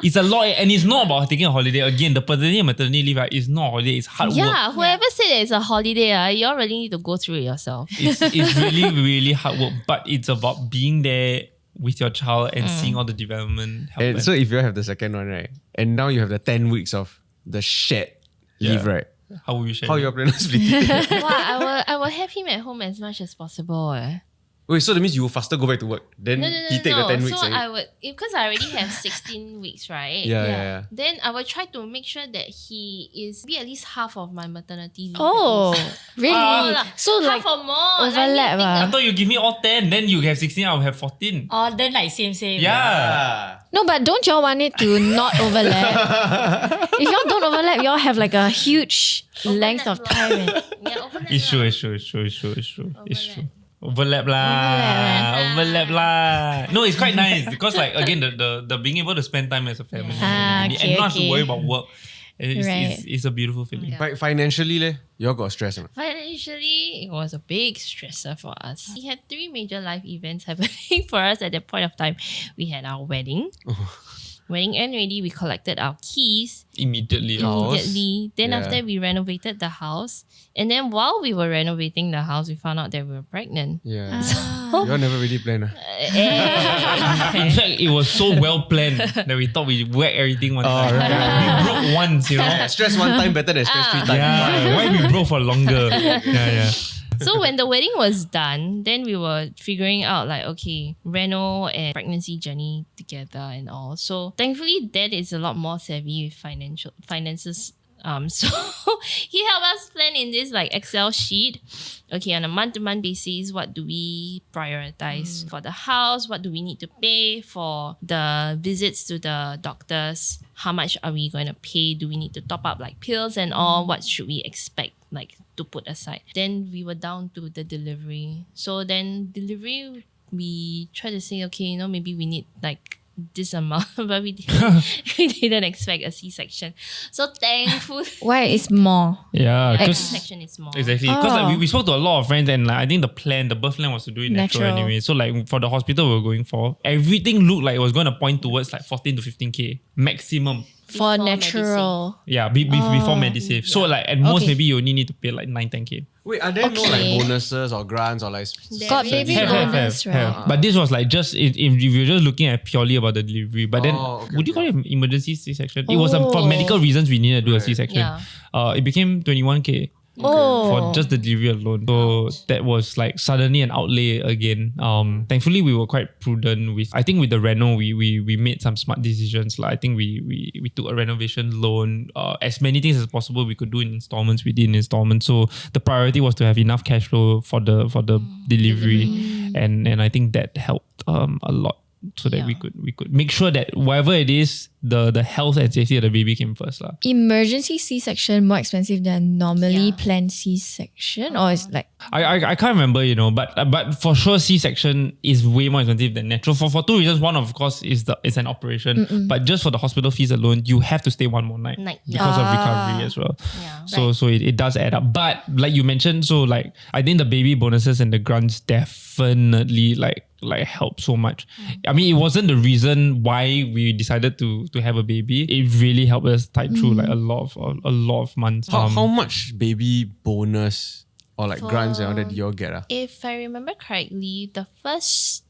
It's a lot, and it's not about taking a holiday. Again, the paternity and maternity leave is not a holiday, it's hard work.
Yeah, whoever said that it's a holiday, you all really need to go through it yourself.
It's really, really hard work, but it's about being there with your child and seeing all the development happen.
And so if you have the second one, right, and now you have the 10 weeks of the shared leave, right?
How will you share?
How you plan to split it?
Wow, I will have him at home as much as possible.
Wait, so that means you will faster go back to work. Then he take the 10 weeks.
So I would, because I already have 16 weeks, right?
Yeah.
Then I will try to make sure that he is be at least half of my maternity leave.
Oh,
at least.
really? So
half
like
or more.
overlap.
I thought you give me all 10, then you have 16, I'll have 14.
Oh, then like same.
Yeah.
No, but don't y'all want it to not overlap? If y'all don't overlap, y'all have like a huge length of time.
Yeah, overlap.
It's true. Overlap lah. No, it's quite nice because like again the being able to spend time as a family and not have to worry about work. It's a beautiful feeling.
But financially, y'all got stress or not?
Financially, it was a big stressor for us. We had 3 major life events happening for us at that point of time. We had our wedding. Wedding end already, we collected our keys
Immediately.
Then
Yeah.
after we renovated the house. And then while we were renovating the house, we found out that we were pregnant.
Yeah. Y'all never really planned.
In fact, it was so well planned that we thought we whack everything one time. We broke once,
Stress one time better than stress 3 times.
Yeah, why we broke for longer? Yeah.
So when the wedding was done, then we were figuring out like, okay, reno and pregnancy journey together and all. So thankfully, Dad is a lot more savvy with finances. So he helped us plan in this like Excel sheet. Okay, on a month-to-month basis, what do we prioritize for the house? What do we need to pay for the visits to the doctors? How much are we going to pay? Do we need to top up like pills and all? What should we expect like to put aside? Then we were down to the delivery. So then delivery, we try to say, okay, maybe we need like this amount, but we didn't expect a C-section. So thankful.
Why is more?
Yeah, because
C-section is more.
exactly. Because like, we spoke to a lot of friends and like, I think the birth plan was to do it natural anyway. So like for the hospital we were going for, everything looked like it was going to point towards like 14 to 15K maximum.
For
Before
natural.
Yeah, before Medisave. So like at most maybe you only need to pay like 9-10K.
Wait, are there no like bonuses or grants or like...
Got baby bonus, right?
Have. But this was like just if you're just looking at purely about the delivery. But then would you call it emergency C-section? It was for medical reasons we needed to do a C-section.
Yeah.
It became 21K. For just the delivery alone. So that was like suddenly an outlay again. Thankfully we were quite prudent with, I think with the reno, we made some smart decisions. Like I think we took a renovation loan. As many things as possible we could do in installments, we did in installments. So the priority was to have enough cash flow for the delivery. And I think that helped a lot. So that we could make sure that whatever it is, the health and safety of the baby came first.
Emergency C-section more expensive than normally planned C-section, or is like
I can't remember, but for sure C-section is way more expensive than natural for 2 reasons. One, of course, is an operation, but just for the hospital fees alone, you have to stay 1 more night because of recovery as well.
Yeah.
So it does add up. But like you mentioned, so like I think the baby bonuses and the grants definitely like help so much. I mean, it wasn't the reason why we decided to have a baby. It really helped us tide through like a lot of months.
How much baby bonus or like grants and all that do you all get?
If I remember correctly, the first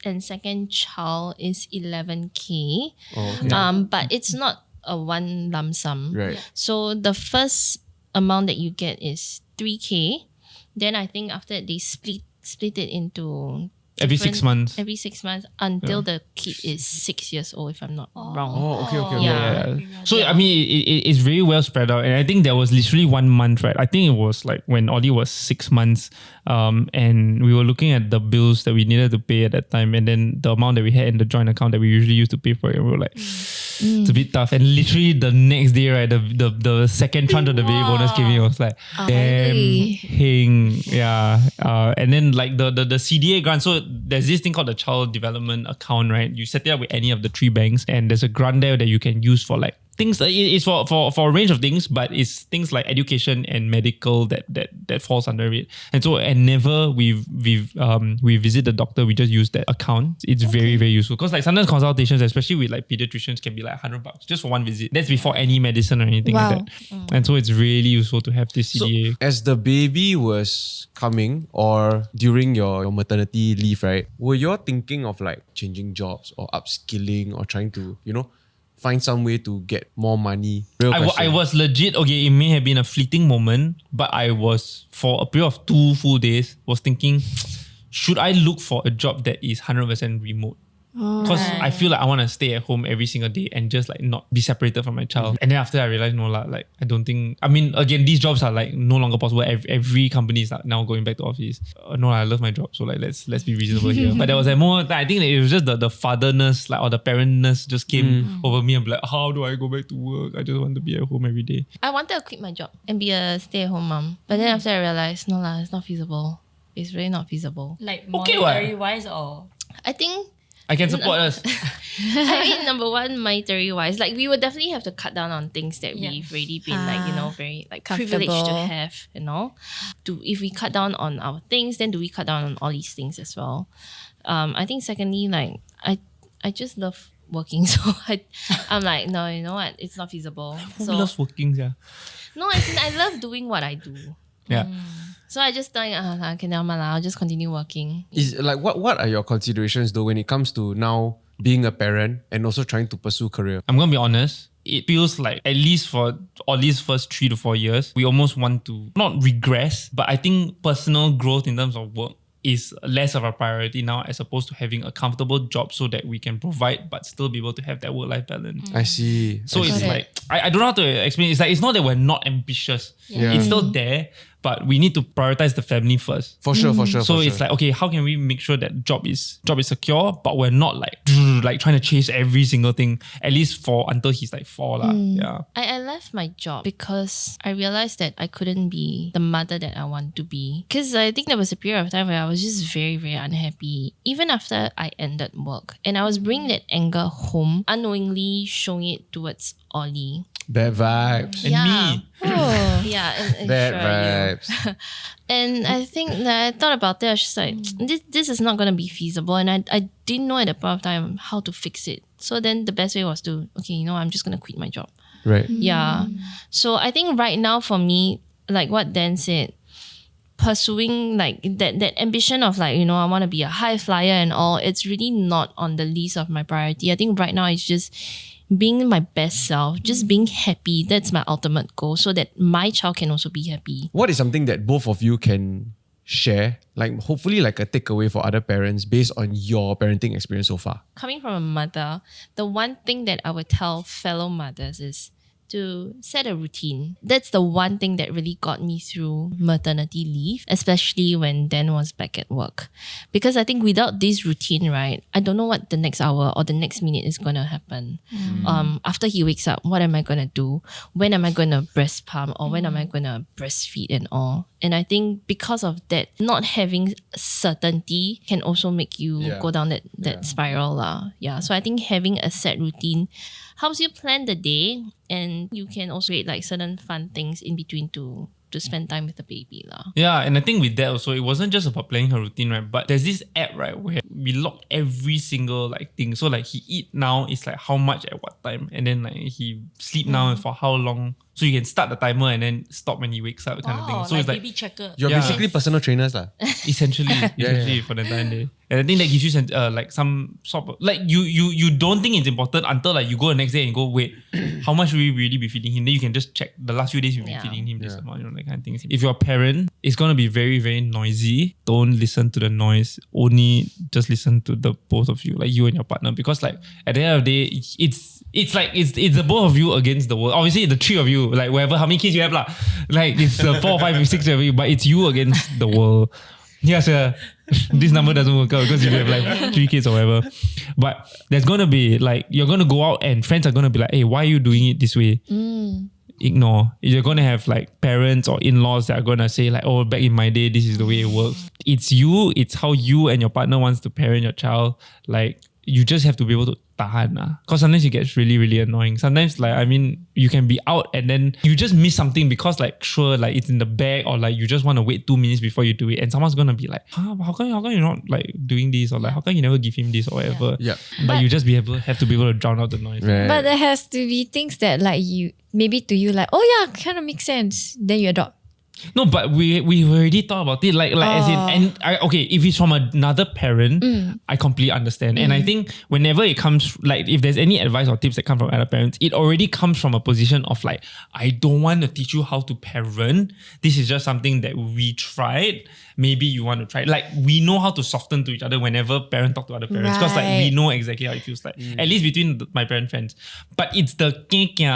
and second child is 11K. But it's not a one lump sum.
Right.
So the first amount that you get is 3K. Then I think after that they split it into
Every 6 months.
Every 6 months until the kid is 6 years old, if I'm not wrong.
Oh, okay.
Yeah.
So I mean, it's very well spread out, and I think there was literally 1 month, right? I think it was like when Ollie was 6 months, and we were looking at the bills that we needed to pay at that time, and then the amount that we had in the joint account that we usually used to pay for it, and we were like, it's a bit tough. And literally the next day, right, the second tranche of the baby bonus came in. I was like, damn, yeah. And then like the CDA grant. So there's this thing called the child development account, right? You set it up with any of the 3 banks, and there's a grant there that you can use for like things. It's for a range of things, but it's things like education and medical that falls under it. And so, and never we visit the doctor, we just use that account. It's very, very useful because like sometimes consultations, especially with like pediatricians, can be like $100 just for 1 visit. That's before any medicine or anything like that. And so it's really useful to have this CDA.
So, as the baby was coming or during your maternity leave, right, were you all thinking of like changing jobs or upskilling or trying to, find some way to get more money?
I was legit, okay, it may have been a fleeting moment, but I was, for a period of 2 full days, was thinking, should I look for a job that is 100% remote? Because I feel like I want to stay at home every single day and just like not be separated from my child. And then after that, I realized, no, like I don't think, I mean, again, these jobs are like no longer possible. Every company is now going back to office. No, I love my job. So like, let's be reasonable here. But there was a moment, I think it was just the fatherness, like, or the parentness just came over me and be like, how do I go back to work? I just want to be at home every day.
I wanted to quit my job and be a stay-at-home mom. But then after I realized, no lah, it's not feasible. It's really not feasible.
Like
Okay,
monetary wise or?
I think
I can support us.
I mean, number one, monetary wise, like we would definitely have to cut down on things that we've already been like, you know, very like privileged to have, you know. If we cut down on our things, then do we cut down on all these things as well? I think secondly, like I just love working, so I'm like, no, you know what? It's not feasible.
Who loves working, yeah?
No, as in I love doing what I do.
Yeah.
So I just think, okay, never mind, I'll just continue working.
Is like what are your considerations though when it comes to now being a parent and also trying to pursue career?
I'm gonna be honest. It feels like at least for Ollie's first 3 to 4 years, we almost want to not regress, but I think personal growth in terms of work is less of a priority now as opposed to having a comfortable job so that we can provide but still be able to have that work-life balance.
I see.
So it's like, I don't know how to explain. It's like, it's not that we're not ambitious.
Yeah.
It's still there, but we need to prioritize the family first.
For sure.
So it's like, okay, how can we make sure that job is secure, but we're not like trying to chase every single thing, at least until he's like 4 lah. Yeah.
I left my job because I realized that I couldn't be the mother that I want to be. Because I think there was a period of time where I was just very, very unhappy, even after I ended work. And I was bringing that anger home, unknowingly showing it towards Ollie.
Bad vibes.
And me.
Oh.
Yeah, and
Bad
sure
vibes.
And I think that I thought about that. I was just like, this is not going to be feasible. And I didn't know at the point of time how to fix it. So then the best way was to, okay, you know, I'm just going to quit my job.
Right.
Yeah. So I think right now for me, like what Dan said, pursuing like that ambition of like, you know, I want to be a high flyer and all, it's really not on the list of my priority. I think right now it's just being my best self, just being happy. That's my ultimate goal, so that my child can also be happy.
What is something that both of you can share, like hopefully like a takeaway for other parents based on your parenting experience so far?
Coming from a mother, the one thing that I would tell fellow mothers is to set a routine. That's the one thing that really got me through maternity leave, especially when Dan was back at work. Because I think without this routine, right, I don't know what the next hour or the next minute is going to happen. After he wakes up, what am I going to do? When am I going to breast pump or when am I going to breastfeed and all? And I think because of that, not having certainty can also make you go down that spiral lah. Yeah. So I think having a set routine helps you plan the day, and you can also create like certain fun things in between to spend time with the baby lah.
Yeah, and I think with that also, it wasn't just about planning her routine, right? But there's this app, right, where we log every single like thing. So like he eat now is like how much at what time, and then like he sleep now for how long. So you can start the timer and then stop when he wakes up, kind of thing. So
like
it's like
baby checker.
You're basically personal trainers lah.
essentially for the entire day. And I think that gives you like some sort of like you don't think it's important until like you go the next day and go, wait, how much will we really be feeding him? Then you can just check the last few days you've been feeding him this amount, you know, that kind of thing. If you're a parent, it's gonna be very, very noisy. Don't listen to the noise. Only just listen to the both of you, like you and your partner, because like at the end of the day, it's like the both of you against the world. Obviously the 3 of you, like wherever how many kids you have lah. Like it's 4 or 5 or 6 of you, but it's you against the world. Yes, this number doesn't work out because you have like 3 kids or whatever. But there's gonna be like, you're gonna go out and friends are gonna be like, hey, why are you doing it this way? Ignore. You're gonna have like parents or in-laws that are gonna say like, oh, back in my day, this is the way it works. It's you, it's how you and your partner wants to parent your child. Like you just have to be able to tahan. Because sometimes it gets really, really annoying. Sometimes like, I mean, you can be out and then you just miss something because like, sure, like it's in the bag, or like you just want to wait 2 minutes before you do it. And someone's going to be like, how come you're not like doing this? Or like, how come you never give him this or whatever?
Yeah.
But you just have to be able to drown out the noise.
Right.
But there has to be things that like you, maybe to you like, oh yeah, kind of makes sense. Then you adopt.
No, but we already thought about it. Like as in, and okay, if it's from another parent, I completely understand. And I think whenever it comes, like if there's any advice or tips that come from other parents, it already comes from a position of like, I don't want to teach you how to parent. This is just something that we tried. Maybe you want to try. Like we know how to soften to each other whenever parents talk to other parents, because like we know exactly how it feels like. At least between my parent friends. But it's the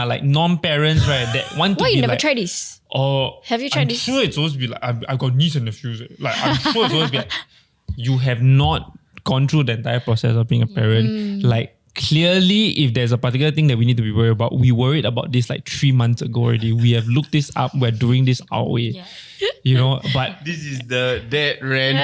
like non-parents, right, that want to
Why
be
you never
like,
try this?
oh,
Have you tried
I'm
this?
sure it's supposed to be like, I've got nieces and nephews. Like, I'm sure it's supposed to be like, you have not gone through the entire process of being a parent. Like, clearly, if there's a particular thing that we need to be worried about, we worried about this like 3 months ago already. We have looked this up. We're doing this our way.
Yeah.
You know, but
This is the dead rant.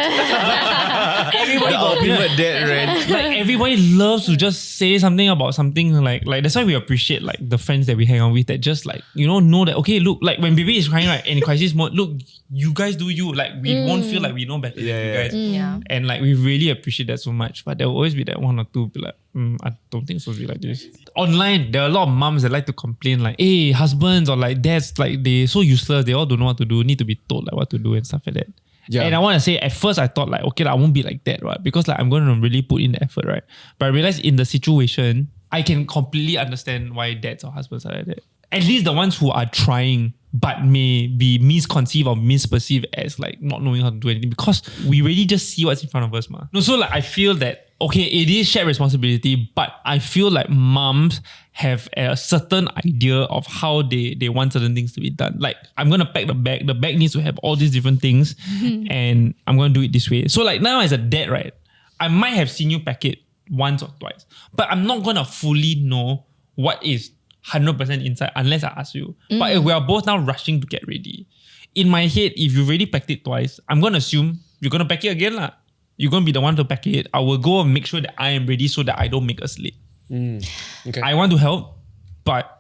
everybody
The ultimate dead rant.
like everybody loves to just say something about something like that's why we appreciate like the friends that we hang out with that just like know that, okay, look, like when baby is crying, right, in crisis mode, look, you guys do you, like we won't feel like we know better than you guys.
Yeah.
And like we really appreciate that so much. But there will always be that one or two be like, I don't think it's supposed to be like this. Online, there are a lot of moms that like to complain like, hey, husbands or like dads, like they so useless, they all don't know what to do, need to be told like what to do and stuff like that.
Yeah.
And I want to say, at first I thought like, okay, I won't be like that, right? Because like I'm going to really put in the effort, right? But I realized in the situation, I can completely understand why dads or husbands are like that. At least the ones who are trying but may be misconceived or misperceived as like not knowing how to do anything, because we really just see what's in front of us, ma. No, so like I feel that, okay, it is shared responsibility, but I feel like moms have a certain idea of how they want certain things to be done. Like, I'm going to pack the bag. The bag needs to have all these different things and I'm going to do it this way. So like now as a dad, right, I might have seen you pack it once or twice, but I'm not going to fully know what is 100% inside unless I ask you. But if we are both now rushing to get ready, in my head, if you already packed it twice, I'm going to assume you're going to pack it again lah. You're going to be the one to pack it. I will go and make sure that I am ready so that I don't make us late.
Okay.
I want to help, but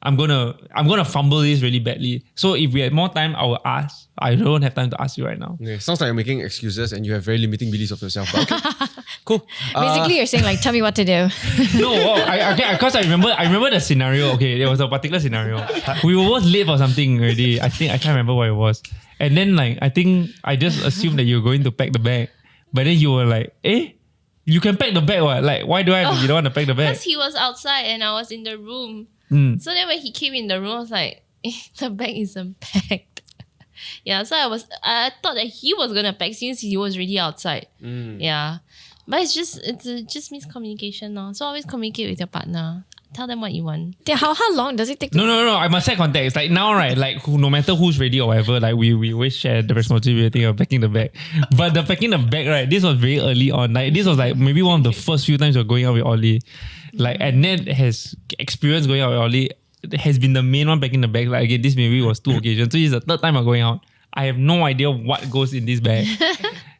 I'm gonna fumble this really badly. So if we had more time, I will ask. I don't have time to ask you right now.
Okay. Sounds like you're making excuses and you have very limiting beliefs of yourself. But okay. Cool.
Basically, you're saying like, tell me what to do.
No, because I remember the scenario. Okay, there was a particular scenario. We were both late for something already. I can't remember what it was. And then like I think I just assumed that you were going to pack the bag, but then you were like, you can pack the bag, what? Like, why do I have to be the one to pack the bag?
Because he was outside and I was in the room. So then when he came in the room, I was like, the bag isn't packed. Yeah, so I thought that he was gonna pack since he was already outside. Yeah. But it's just miscommunication now. So always communicate with your partner. Tell them what you want.
How long does it take to...
No. I must set context. Like now, right? Like no matter who's ready or whatever, like we always share the responsibility of packing the bag. But the packing the bag, right? This was very early on. Like this was like maybe one of the first few times you're going out with Ollie. Like, and Nat has experience going out with Ollie. Has been the main one packing the bag. Like again, this maybe was 2 occasions. So it's the third time I'm going out. I have no idea what goes in this bag.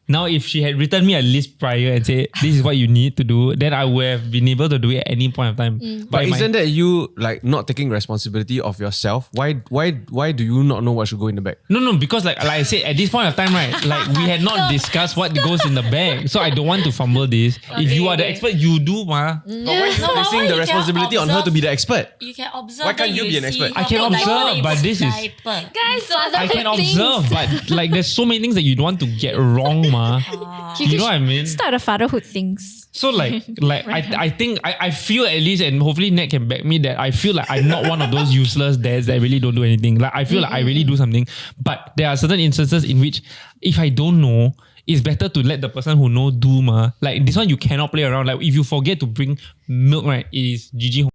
Now, if she had written me a list prior and said, this is what you need to do, then I would have been able to do it at any point of time.
But isn't that you like not taking responsibility of yourself? Why do you not know what should go in the bag?
No, because like I said, at this point of time, right, like we had not discussed what goes in the bag. So I don't want to fumble this. If you are the expert, you do, ma.
But why are you placing the responsibility on her to be the expert?
You can observe.
Why can't you be an expert?
I can observe, but this is...
Guys,
I can observe, but like there's so many things that you don't want to get wrong, ma. You know what I mean?
Start a fatherhood things.
So like I think I feel at least, and hopefully Nat can back me, that I feel like I'm not one of those useless dads that really don't do anything. Like I feel like I really do something. But there are certain instances in which if I don't know, it's better to let the person who know do, ma. Like this one you cannot play around. Like if you forget to bring milk, right, it is GG.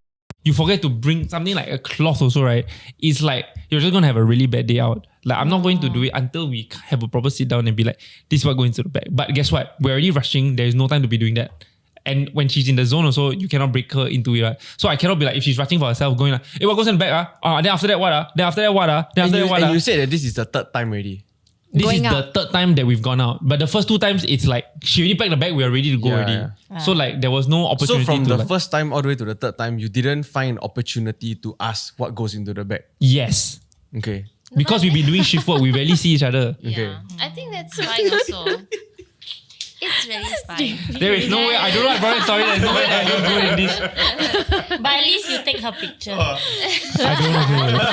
You forget to bring something like a cloth also, right? It's like you're just gonna have a really bad day out. Like I'm not going to do it until we have a proper sit down and be like, this is what goes into the bag. But guess what? We're already rushing. There is no time to be doing that. And when she's in the zone also, you cannot break her into it. Right? So I cannot be like, if she's rushing for herself, going like, hey, what goes in the bag? Then after that, what? Then after that, what? Then after that, what?
And you said that this is the third time already.
This is the third time that we've gone out. But the first 2 times, it's like, she already packed the bag, we are ready to go already.
Yeah.
So like, there was no opportunity
So from
to
the first time all the way to the third time, you didn't find opportunity to ask what goes into the bag?
Yes.
Okay.
Because we've been doing shift work, we rarely see each other.
Yeah. I think that's fine also. It's really fine.
There is no way, I don't know, I'm sorry, there's no way that I don't do in this.
But at least you take take her picture.
I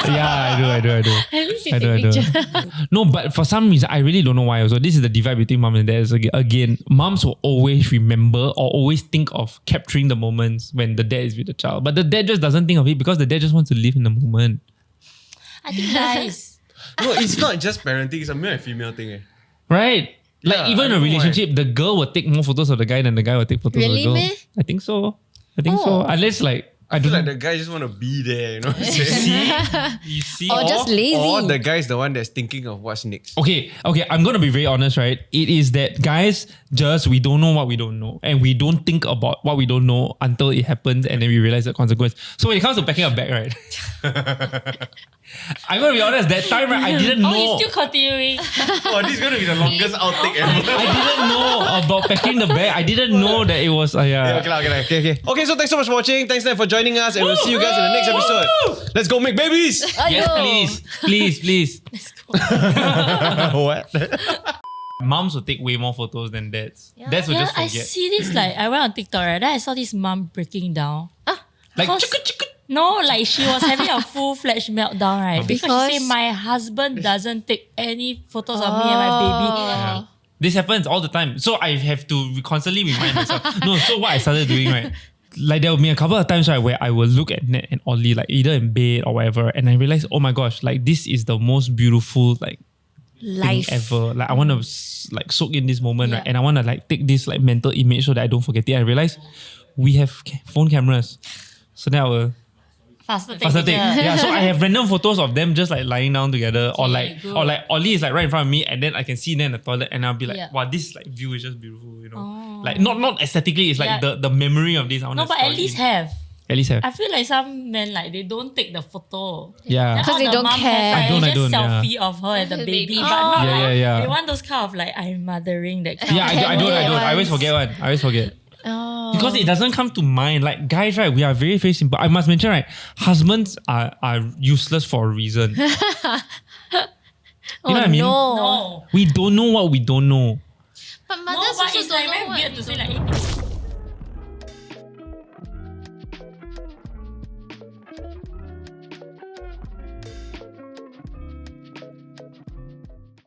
do. Yeah, I do.
At least you
I
take
do.
picture.
No, but for some reason, I really don't know why. Also, this is the divide between mom and dad. So again, moms will always remember or always think of capturing the moments when the dad is with the child. But the dad just doesn't think of it because the dad just wants to live in the moment.
I think guys.
No, it's not just parenting. It's a male and female thing. Eh.
Right? Like
Yeah,
even
I
in a
don't know
relationship, the girl will take more photos of the guy than the guy will take photos
Really,
of the girl.
meh?
I think so. Unless like I
I
don't
feel
know.
like the guy just want to be there, you know what I'm saying?
You see?
Or just lazy.
Or the guy's the one that's thinking of what's next.
Okay, I'm gonna be very honest, right? It is that guys we don't know what we don't know. And we don't think about what we don't know until it happens and then we realize the consequence. So when it comes to packing a bag, right? I'm gonna be honest, that time right, I didn't know.
Oh, he's still continuing.
Oh, this is going to be the longest outtake ever.
I didn't know about packing the bag. I didn't know that it was
Yeah, okay, so thanks so much for watching. Thanks for joining us, and we'll see you guys in the next episode. Let's go make babies.
Yes, please.
What?
Moms will take way more photos than dads. Dads will just
I
forget.
see this like I went on TikTok, right? Then I saw this mom breaking down.
Like
Cause- No, like she was having a full-fledged meltdown, right? Because she said my husband doesn't take any photos of me and my baby.
Yeah. This happens all the time. So I have to constantly remind myself. No, so what I started doing, right? Like there will be a couple of times, right, where I will look at Nat and Ollie, like either in bed or whatever, and I realize, oh my gosh, like this is the most beautiful like
Life.
thing ever. Like I want to like soak in this moment,
Yeah.
right? And I want to like take this like mental image so that I don't forget it. I realize we have phone cameras. So then I will
Faster take
faster take.
picture.
Yeah, so I have random photos of them just like lying down together, or
Okay,
like
good.
Ollie is like right in front of me, and then I can see them in the toilet, and I'll be like,
Yeah.
wow, this like view is just beautiful, you know.
Oh.
Like not aesthetically, it's like
Yeah.
the memory of this. I want
No,
to
but
store
at
it
least
in.
have.
At least have.
I feel like some men like they don't take the photo.
Yeah.
Then
Because
all
they
the
don't
mom
care.
Have,
I don't,
just
yeah.
selfie of her and the baby,
Baby.
but not
Yeah,
like
yeah.
they want those kind of like I'm mothering that kind
Yeah,
of
I don't.
Candid
I always
ones.
forget one. I always forget.
Oh.
Because it doesn't come to mind. Like guys, right? We are very, very simple. I must mention, right? Husbands are useless for a reason. You know what I mean?
No.
No.
We don't know what we don't know.
But
No,
mothers
but
also
it's
don't
like
know
very
what
weird
we
to say
don't
like
know.